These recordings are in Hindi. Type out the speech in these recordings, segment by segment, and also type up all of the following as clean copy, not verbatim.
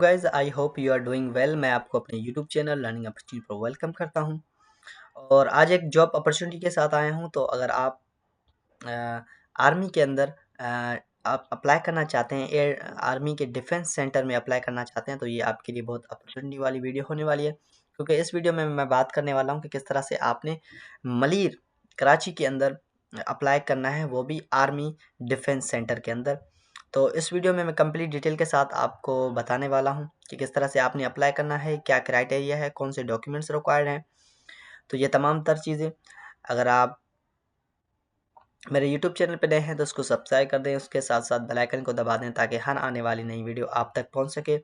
Guys I hope you are doing well. मैं आपको अपने यूट्यूब चैनल लर्निंग अपॉर्चुनिटी पर वेलकम करता हूं और आज एक जॉब अपॉर्चुनिटी के साथ आया हूं। तो अगर आप आर्मी के अंदर आप अप्लाई करना चाहते हैं, एयर आर्मी के डिफेंस सेंटर में अप्लाई करना चाहते हैं, तो ये आपके लिए बहुत अपॉर्चुनिटी वाली वीडियो होने वाली है। क्योंकि इस वीडियो में मैं बात करने वाला हूं कि किस तरह से आपने मलीर कराची के अंदर अप्लाई करना है, वो भी आर्मी डिफेंस सेंटर के अंदर। तो इस वीडियो में मैं कंप्लीट डिटेल के साथ आपको बताने वाला हूं कि किस तरह से आपने अप्लाई करना है, क्या क्राइटेरिया है, कौन से डॉक्यूमेंट्स रिक्वायर्ड हैं। तो ये तमाम तर चीज़ें, अगर आप मेरे यूट्यूब चैनल पे नए हैं तो उसको सब्सक्राइब कर दें, उसके साथ साथ बेल आइकन को दबा दें ताकि हर आने वाली नई वीडियो आप तक पहुंच सके।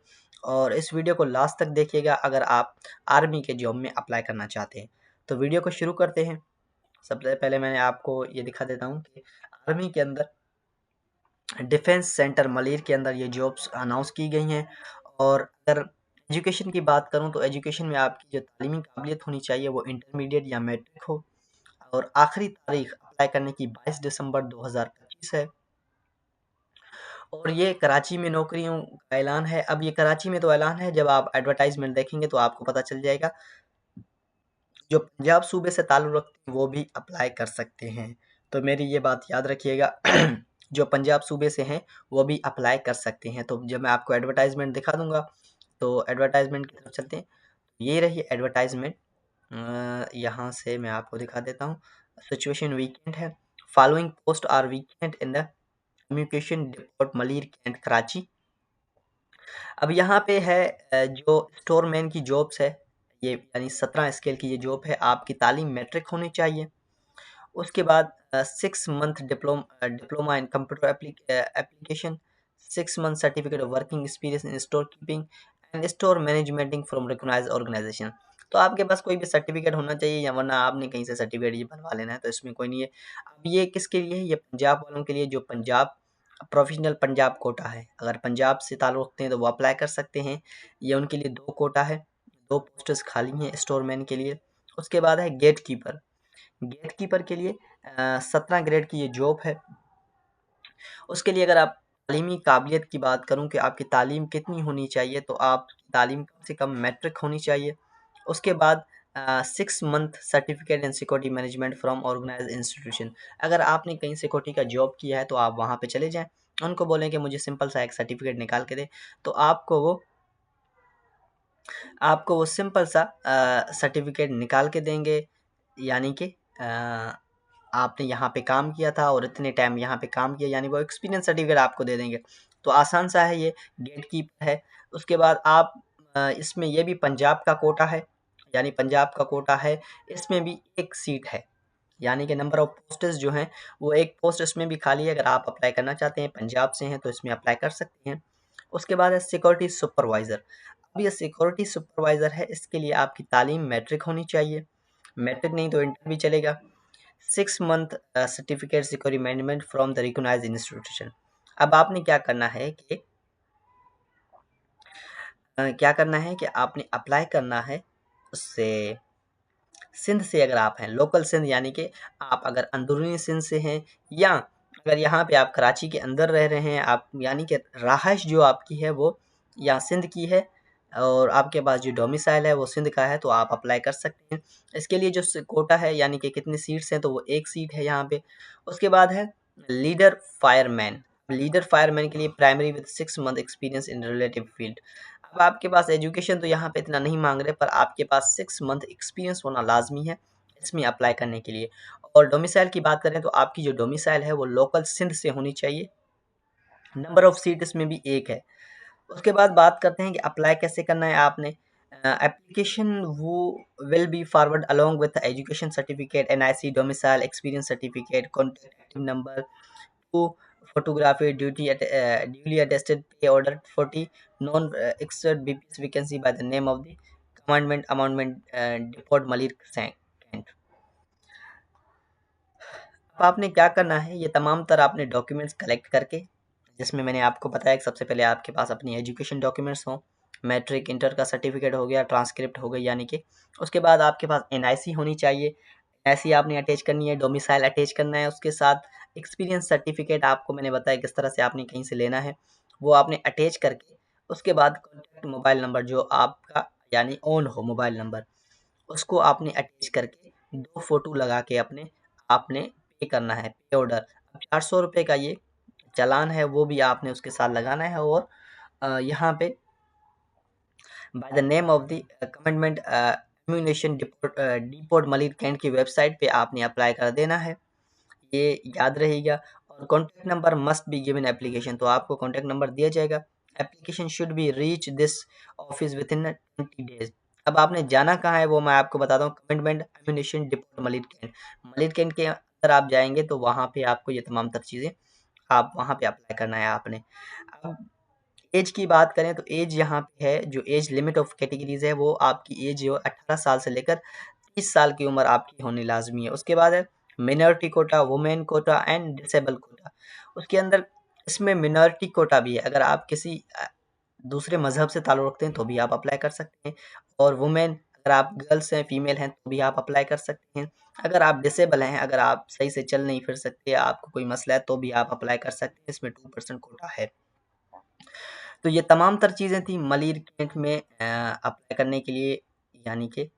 और इस वीडियो को लास्ट तक देखिएगा अगर आप आर्मी के जॉब में अप्लाई करना चाहते हैं। तो वीडियो को शुरू करते हैं। सबसे पहले मैंने आपको ये दिखा देता हूँ कि आर्मी के अंदर डिफेंस सेंटर मलिर के अंदर ये जॉब्स अनाउंस की गई हैं। और अगर एजुकेशन की बात करूं तो एजुकेशन में आपकी जो तालीमी काबिलियत होनी चाहिए वो इंटरमीडिएट या मैट्रिक हो। और आखिरी तारीख अप्लाई करने की 22 दिसंबर 2025 है। और ये कराची में नौकरियों का ऐलान है। अब ये कराची में तो ऐलान है, जब आप एडवर्टाइजमेंट देखेंगे तो आपको पता चल जाएगा। जो पंजाब सूबे से ताल्लुक़ रखते हैं वो भी अप्लाई कर सकते हैं। तो मेरी ये बात याद रखिएगा जो पंजाब सूबे से हैं वो भी अप्लाई कर सकते हैं। तो जब मैं आपको एडवर्टाइजमेंट दिखा दूंगा तो एडवर्टाइजमेंट की तरफ चलते हैं। ये रही एडवर्टाइजमेंट। यहाँ से मैं आपको दिखा देता हूँ। सिचुएशन वीकेंड है। Following post are weekend in the communication depot Malir cantt Karachi. अब यहाँ पे है जो स्टोरमैन की जॉब्स है, ये यानी 17 स्केल की ये जॉब है। आपकी तालीम मैट्रिक होनी चाहिए। उसके बाद 6 month diploma in computer application, 6 month certificate of working experience in store keeping and store managementing from recognised organisation. तो आपके पास कोई भी सर्टिफिकेट होना चाहिए, या वरना आपने कहीं से सर्टिफिकेट ये बनवा लेना है, तो इसमें कोई नहीं है। अब ये किसके लिए है? ये पंजाब वालों के लिए जो पंजाब प्रोफेशनल पंजाब कोटा है। अगर पंजाब से ताल्लुक़ रखते हैं तो वो अप्लाई कर सकते हैं। ये उनके लिए 2 कोटा है, 2 पोस्ट्स खाली हैं स्टोरमैन के लिए। उसके बाद है गेट कीपर। गेट कीपर के लिए 17 ग्रेड की ये जॉब है। उसके लिए अगर आप तालीमी काबिलियत की बात करूं कि आपकी तालीम कितनी होनी चाहिए, तो आपकी तालीम कम से कम मैट्रिक होनी चाहिए। उसके बाद 6 month certificate in security management from organized institution. अगर आपने कहीं सिक्योरिटी का जॉब किया है तो आप वहाँ पे चले जाएं, उनको बोलें कि मुझे सिंपल सा एक सर्टिफिकेट निकाल के दे, तो आपको वो सिंपल सा सर्टिफिकेट निकाल के देंगे। यानी कि आपने यहाँ पे काम किया था और इतने टाइम यहाँ पे काम किया, यानी वो एक्सपीरियंस सर्टिफिकेट आपको दे देंगे। तो आसान सा है, ये गेट कीपर है। उसके बाद आप इसमें ये भी पंजाब का कोटा है, यानी पंजाब का कोटा है। इसमें भी एक सीट है, यानी कि नंबर ऑफ पोस्ट्स जो हैं वो एक पोस्ट इसमें भी खाली है। अगर आप अप्लाई करना चाहते हैं, पंजाब से हैं, तो इसमें अप्लाई कर सकते हैं। उसके बाद है सिक्योरिटी सुपरवाइज़र। अब ये सिक्योरिटी सुपरवाइज़र है, इसके लिए आपकी तालीम मैट्रिक होनी चाहिए। मैट्रिक नहीं तो इंटर भी चलेगा। 6 month certificate security management from the recognized institution. अब आपने क्या करना है कि आपने अप्लाई करना है उससे सिंध से। अगर आप हैं लोकल सिंध, यानी कि आप अगर अंदरूनी सिंध से हैं, या अगर यहाँ पे आप कराची के अंदर रह रहे हैं, आप यानी कि रहाइश जो आपकी है वो यहाँ सिंध की है और आपके पास जो डोमिसाइल है वो सिंध का है, तो आप अप्लाई कर सकते हैं। इसके लिए जो कोटा है, यानी कि कितनी सीट्स हैं, तो वो एक सीट है यहाँ पे। उसके बाद है लीडर फायरमैन। लीडर फायरमैन के लिए primary with 6 month experience in relative field. अब आपके पास एजुकेशन तो यहाँ पे इतना नहीं मांग रहे, पर आपके पास 6 मंथ एक्सपीरियंस होना लाजमी है इसमें अप्लाई करने के लिए। और डोमिसाइल की बात करें तो आपकी जो डोमिसाइल है वो लोकल सिंध से होनी चाहिए। नंबर ऑफ सीट इसमें भी एक है। उसके बाद बात करते हैं कि अप्लाई कैसे करना है आपने। एप्लीकेशन वो will be forward along with education certificate, NIC, domicile, experience certificate, contact number, two photography duly attested pay order 40 non exceed BPS vacancy by the name of the commandment amendment depot Malir Kent। अब आपने क्या करना है, ये तमाम तरह आपने डॉक्यूमेंट्स कलेक्ट करके, जिसमें मैंने आपको बताया कि सबसे पहले आपके पास अपनी एजुकेशन डॉक्यूमेंट्स हों। मैट्रिक इंटर का सर्टिफिकेट हो गया, ट्रांसक्रिप्ट हो गई यानी कि। उसके बाद आपके पास एनआईसी होनी चाहिए, एनआईसी आपने अटैच करनी है, डोमिसाइल अटैच करना है। उसके साथ एक्सपीरियंस सर्टिफिकेट आपको मैंने बताया किस तरह से आपने कहीं से लेना है, वो आपने अटैच करके उसके बाद कॉन्टैक्ट मोबाइल नंबर जो आपका यानी ऑन हो मोबाइल नंबर, उसको आपने अटैच करके 2 फ़ोटो लगा के अपने आपने पे करना है, पे ऑर्डर। अब ₹400 का ये चालान है, वो भी आपने उसके साथ लगाना है और यहाँ पे by the name of the commitment ammunition depot Malir cantt की वेबसाइट पे आपने अप्लाई कर देना है, ये याद रहेगा। और contact number must be given application, तो आपको कॉन्टैक्ट नंबर दिया जाएगा। Application should be reach this office with in 20 days. अब आपने जाना कहाँ है वो मैं आपको बताता हूँ। Commitment ammunition depot Malir cantt के अंदर आप जाएंगे तो वहाँ पे आपको ये तमाम तर चीज़ें आप वहाँ पे अप्लाई करना है आपने। अब एज की बात करें तो एज यहाँ पे है, जो एज लिमिट ऑफ कैटेगरीज है वो आपकी एज जो 18 साल से लेकर 30 साल की उम्र आपकी होनी लाजमी है। उसके बाद है minority quota, women quota and disable quota. उसके अंदर इसमें मिनॉरिटी कोटा भी है, अगर आप किसी दूसरे मजहब से ताल्लुक़ रखते हैं तो भी आप अप्लाई कर सकते हैं। और वुमेन, अगर आप गर्ल्स हैं, फीमेल हैं तो भी आप अप्लाई कर सकते हैं। अगर आप डिसेबल हैं, अगर आप सही से चल नहीं फिर सकते, आपको कोई मसला है तो भी आप अप्लाई कर सकते हैं, इसमें 2% कोटा है। तो ये तमाम तर चीज़ें थी मलिर कैंट में अप्लाई करने के लिए, यानी कि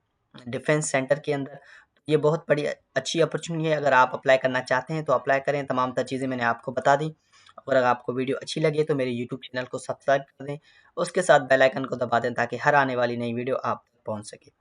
डिफेंस सेंटर के अंदर। तो ये बहुत बड़ी अच्छी अपॉर्चुनिटी है, अगर आप अप्लाई करना चाहते हैं तो अप्लाई करें। तमाम तर चीज़ें मैंने आपको बता दी। और अगर आपको वीडियो अच्छी लगे तो मेरे यूट्यूब चैनल को सब्सक्राइब कर दें, उसके साथ बेल आइकन को दबा दें ताकि हर आने वाली नई वीडियो आप तक पहुँच सके।